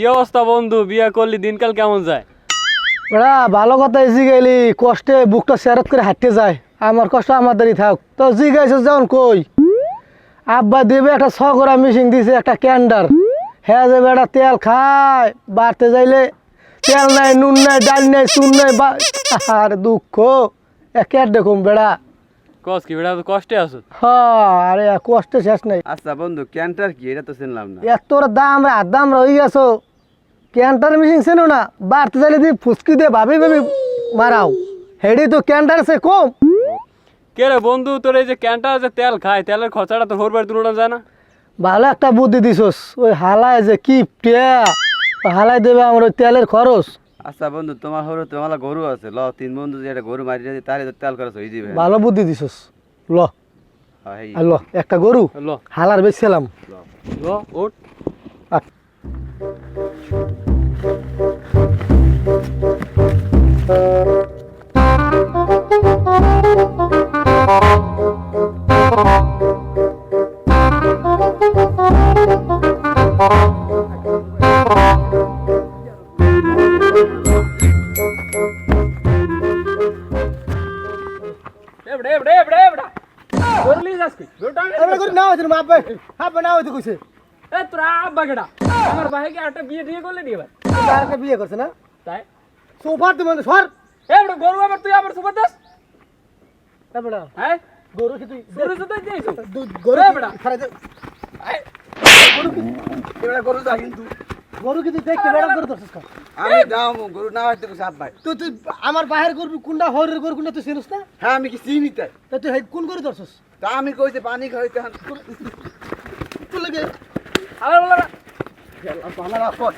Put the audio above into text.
কি অবস্থা বন্ধু, বিয়ে করলি, দিনকাল কেমন যায়? বেড়া ভালো কথা এসে গেলি, কষ্টে বুকটা সেরত করে হাঁটতে যায়। আমার কষ্ট আমাদেরই থাক। তো জিগাইছ যেমন কই আব্বা দিবে একটা ছকরা মিশিং দিছে একটা ক্যান্ডার। হ্যাঁ যে বেড়া তেল খায়, বাড়তে যাইলে তেল নাই, নুন নাই, ডাল নাই, চুন নাই, আর দুঃখ একে দেখুন বেড়া। কস কি বেটা, তো কষ্টে আছো? আরে কষ্টে শেষ নাই। আচ্ছা বন্ধু, ক্যান্টার কি এটা তো চিনলাম না। এত দাম দাম রয়ে গেছো। ক্যান্টার মিশিং ছিল না, বাড়তে চাইলে দিয়ে ফুসকি দিয়ে ভাবি ভাবি মারাও। হেডি তো ক্যান্টার সে কম। কে রে বন্ধু, তোর এই যে ক্যান্টার যে তেল খায়, তেলের খরচাটা তো হোর বাড়ি তুলনা যায় না? ভালো একটা বুদ্ধি দিছস। ওই হালায় যে কি হালায় দেবে আমার ওই তেলের খরচ। আচ্ছা বন্ধু, তোমার হলো তোমার গরু আছে, ল তিন বন্ধু যে একটা গরু মারি দিই, তারে তো তেল খরচ হয়ে যাবে। ভালো বুদ্ধি দিছস। ল হ্যাঁ, এই আর ল একটা গরু ল হালার বেচছিলাম। ল ওঠ। এবড়ে এবড়ে এবড়ে এবড়া করলি আজকে বেটা এবারে করে নাও তুমি আব্বা আব্বা নাও তো কইছে। এ তোরা আব্বা কেডা? আমার ভাই কি একটা বিয়ে দিয়ে করলে নি এবার? তারকে বিয়ে করছে না? তাই সোফার তুমি সর। এবড়ে গরু আবার তুই আবার সুপার দাস? এবড়া হ্যাঁ গরু কি তুই গরু তো তুই দিয়েছো। গরু এবড়া খারাই দে। আয় এবারে গরু যা কিন্তু গরু কি তুই দেখতে বেড়া করে ধরছিস কা? আমি দাও গরু না হইতে কইছ আব্বাই। তুই আমার বাহির করবি কোনটা হরের গরু কোনটা তুই চিনিস না? হ্যাঁ আমি কি চিনি তাই? তা তুই কোন গরু ধরছিস? তা আমি কইতে পানি খাইতে হান তুই লাগে আবার বলা আমার আপন